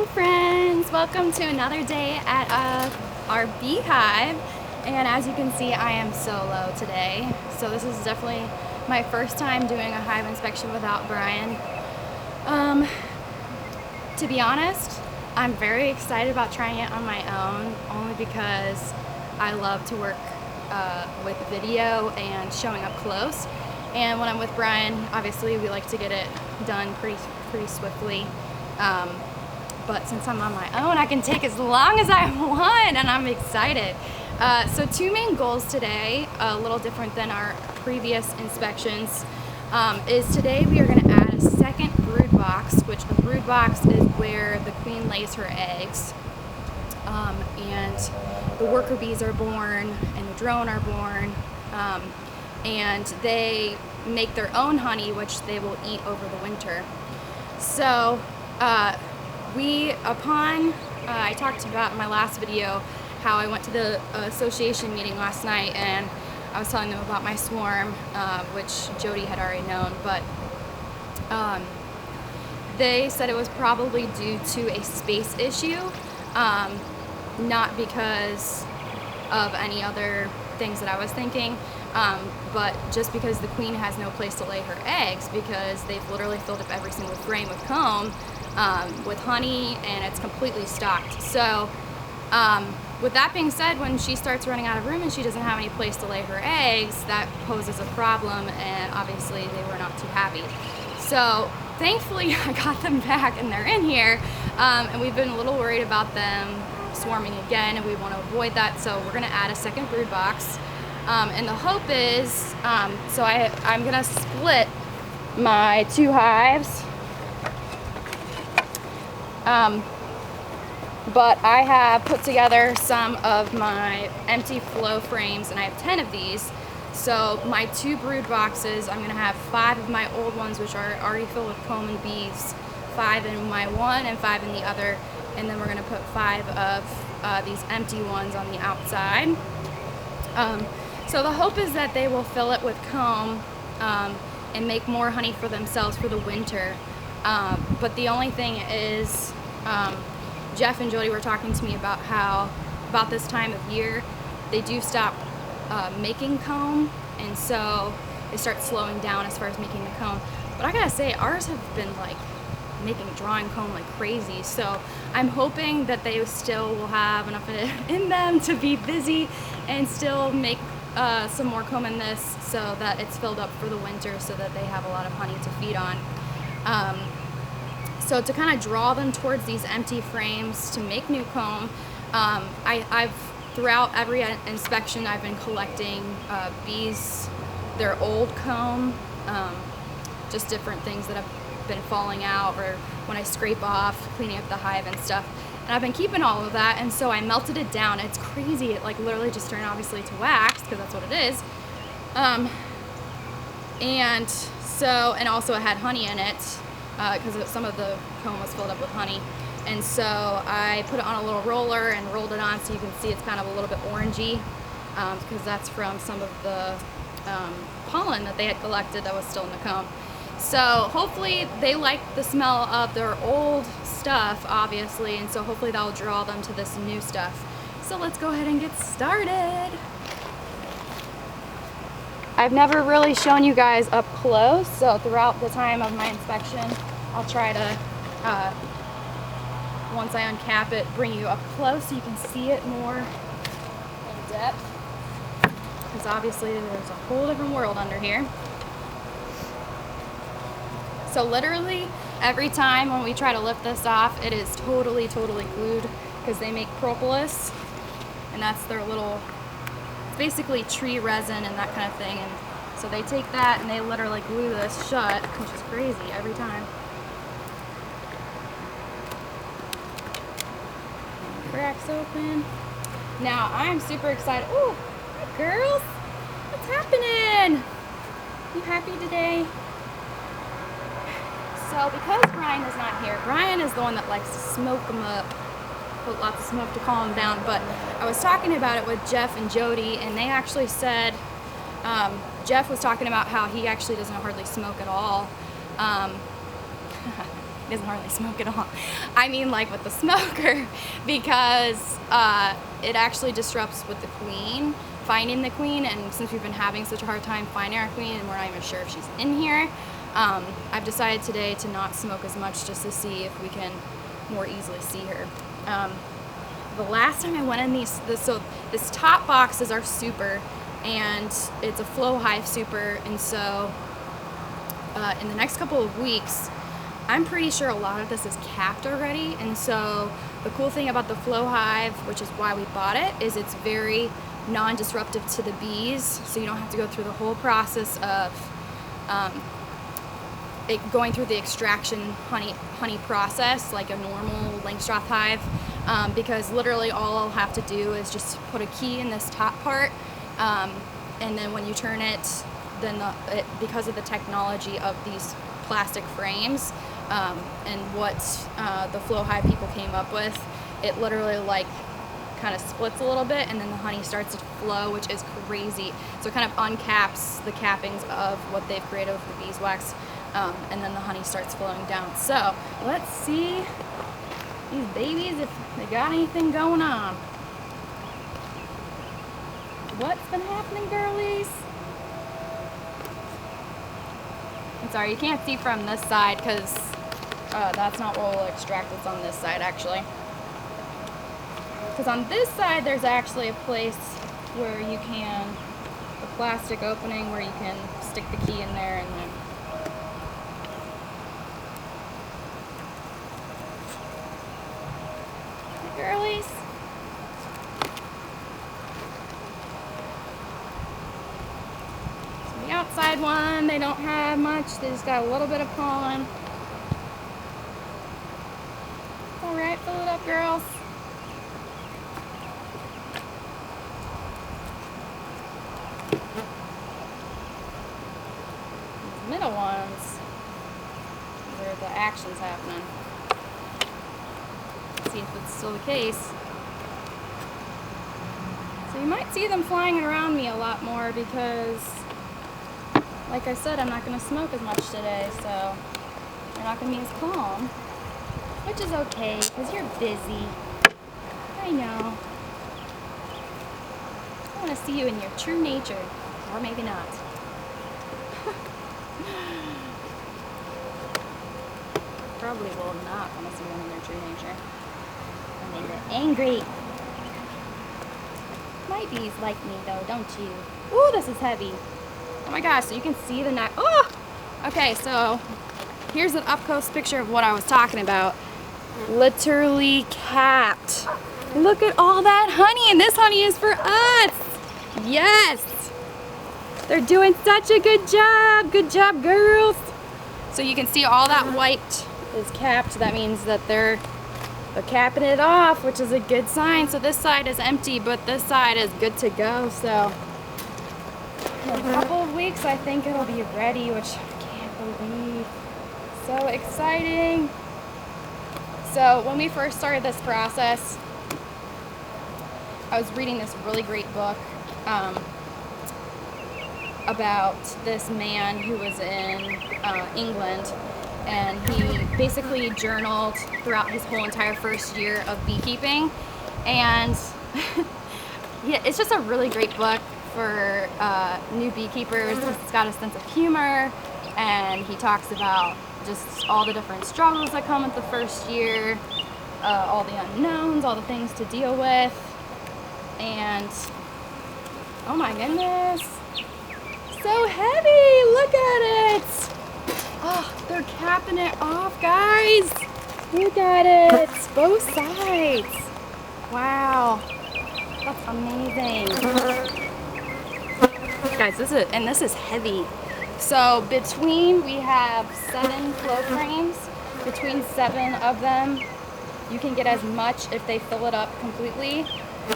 morning, friends. Welcome to another day at our beehive. And as you can see, I am solo today. So this is definitely my first time doing a hive inspection without Brian. To be honest, I'm very excited about trying it on my own, only because I love to work with video and showing up close. And when I'm with Brian, obviously we like to get it done pretty swiftly. But since I'm on my own, I can take as long as I want, and I'm excited. So two main goals today, a little different than our previous inspections, is today we are going to add a second brood box, which the brood box is where the queen lays her eggs. And the worker bees are born, and the drone are born, and they make their own honey, which they will eat over the winter. So I talked about in my last video how I went to the association meeting last night, and I was telling them about my swarm, which Jody had already known, but they said it was probably due to a space issue, not because of any other things that I was thinking, but just because the queen has no place to lay her eggs, because they've literally filled up every single frame with comb with honey, and it's completely stocked. So with that being said, when she starts running out of room and she doesn't have any place to lay her eggs, that poses a problem, and obviously they were not too happy. So thankfully I got them back and they're in here, and we've been a little worried about them swarming again, and we want to avoid that, so we're going to add a second brood box. And the hope is, so I'm going to split my two hives, but I have put together some of my empty flow frames, and I have 10 of these. So my two brood boxes, I'm going to have 5 of my old ones, which are already filled with comb and bees, 5 in my one and 5 in the other, and then we're going to put 5 of these empty ones on the outside. So the hope is that they will fill it with comb and make more honey for themselves for the winter. But the only thing is, Jeff and Jody were talking to me about how about this time of year they do stop making comb, and so they start slowing down as far as making the comb. But I gotta say, ours have been like drawing comb like crazy, so I'm hoping that they still will have enough in them to be busy and still make some more comb in this, so that it's filled up for the winter, so that they have a lot of honey to feed on. So to kind of draw them towards these empty frames to make new comb, I've throughout every inspection I've been collecting bees, their old comb, just different things that have been falling out, or when I scrape off, cleaning up the hive and stuff. And I've been keeping all of that, and so I melted it down. It's crazy. It like literally just turned obviously to wax, because that's what it is. And also it had honey in it, because some of the comb was filled up with honey. And so I put it on a little roller and rolled it on, so you can see it's kind of a little bit orangey, because that's from some of the pollen that they had collected that was still in the comb. So hopefully they like the smell of their old stuff, obviously, and so hopefully that will draw them to this new stuff. So let's go ahead and get started. I've never really shown you guys up close, so throughout the time of my inspection, I'll try to, once I uncap it, bring you up close so you can see it more in depth, because obviously there's a whole different world under here. So literally every time when we try to lift this off, it is totally glued, because they make propolis, and that's their little, it's basically tree resin and that kind of thing. And so they take that and they literally glue this shut, which is crazy every time. Cracks open. Now I'm super excited. Ooh, hi girls, what's happening? You happy today? So because Brian is not here, Brian is the one that likes to smoke them up, put lots of smoke to calm them down, but I was talking about it with Jeff and Jody, and they actually said, Jeff was talking about how he actually doesn't hardly smoke at all, He doesn't hardly smoke at all. I mean like with the smoker, because it actually disrupts with the queen, finding the queen, and since we've been having such a hard time finding our queen and we're not even sure if she's in here, I've decided today to not smoke as much just to see if we can more easily see her. The last time I went in this top boxes are super, and it's a flow hive super, and so in the next couple of weeks, I'm pretty sure a lot of this is capped already, and so the cool thing about the flow hive, which is why we bought it, is it's very non-disruptive to the bees, so you don't have to go through the whole process of going through the extraction honey process like a normal Langstroth hive, because literally all I'll have to do is just put a key in this top part, and then when you turn it, then because of the technology of these plastic frames and what the flow hive people came up with, it literally like kind of splits a little bit and then the honey starts to flow, which is crazy. So it kind of uncaps the cappings of what they've created with the beeswax, and then the honey starts flowing down. So let's see these babies if they got anything going on. What's been happening, girlies? I'm sorry, you can't see from this side because that's not what we'll extract. It's on this side actually. Because on this side there's actually a place where you can, the plastic opening where you can stick the key in there and then hey, girlies. So the outside one, they don't have much, they just got a little bit of pollen. Alright, fill it up, girls. Middle ones, where the action's happening. Let's see if it's still the case. So you might see them flying around me a lot more because, like I said, I'm not going to smoke as much today, so you're not going to be as calm, which is okay because you're busy. I know. I want to see you in your true nature, or maybe not. Probably will not want to see them in their true nature. And they get angry. My bees like me though, don't you? Ooh, this is heavy. Oh my gosh, so you can see the neck. Oh! Okay, so here's an up-close picture of what I was talking about. Literally capped. Look at all that honey, and this honey is for us. Yes! They're doing such a good job. Good job, girls. So you can see all that white is capped. That means that they're capping it off, which is a good sign. So this side is empty, but this side is good to go. So in a couple of weeks, I think it'll be ready, which I can't believe. So exciting. So when we first started this process, I was reading this really great book about this man who was in England, and he basically journaled throughout his whole entire first year of beekeeping, and yeah, it's just a really great book for new beekeepers. It's got a sense of humor, and he talks about just all the different struggles that come with the first year, all the unknowns, all the things to deal with, and oh my goodness, so heavy, look at it. Oh, they're capping it off, guys. Look at it, both sides. Wow, that's amazing. Guys, this is heavy. So we have 7 flow frames. Between 7 of them, you can get as much if they fill it up completely.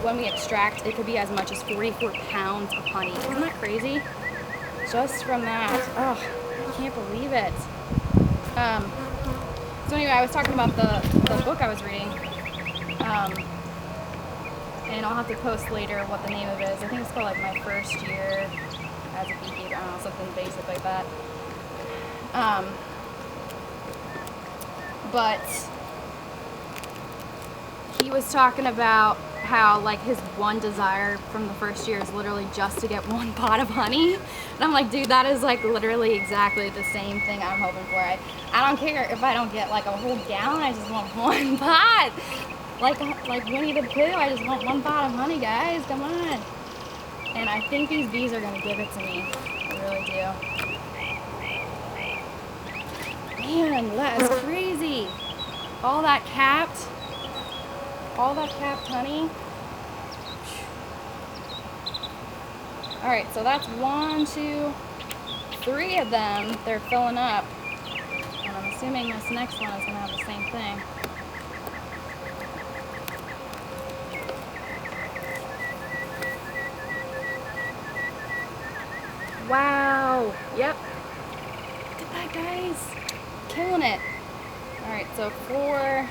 When we extract, it could be as much as 44 pounds of honey. Isn't that crazy? Just from that. Oh, I can't believe it. So anyway, I was talking about the book I was reading. And I'll have to post later what the name of it is. I think it's called like My First Year as a Beekeeper. I don't know, something basic like that. but he was talking about how like his one desire from the first year is literally just to get one pot of honey. And I'm like, dude, that is like literally exactly the same thing I'm hoping for. I don't care if I don't get like a whole gallon, I just want one pot. Like Winnie the Pooh, I just want one pot of honey, guys, come on. And I think these bees are gonna give it to me, I really do. Man, that is crazy. All that capped honey. All right, so that's 1, 2, 3 of them. They're filling up. And I'm assuming this next one is gonna have the same thing. Wow, yep. Look at that, guys. Killing it. All right, so 4.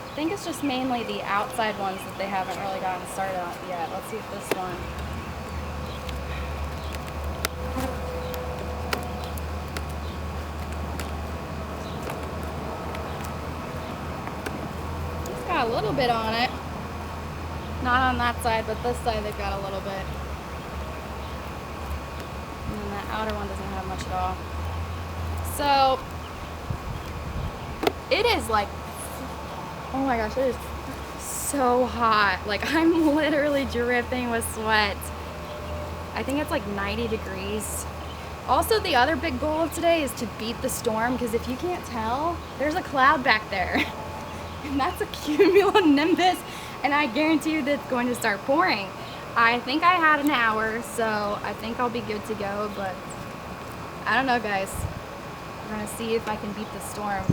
I think it's just mainly the outside ones that they haven't really gotten started on yet. Let's see if this one. It's got a little bit on it. Not on that side, but this side they've got a little bit. And then that outer one doesn't have much at all. So, it is like, oh my gosh, it is so hot. Like, I'm literally dripping with sweat. I think it's like 90 degrees. Also, the other big goal of today is to beat the storm, because if you can't tell, there's a cloud back there. And that's a cumulonimbus, and I guarantee you that it's going to start pouring. I think I had an hour, so I think I'll be good to go, but I don't know, guys. We're gonna see if I can beat the storm.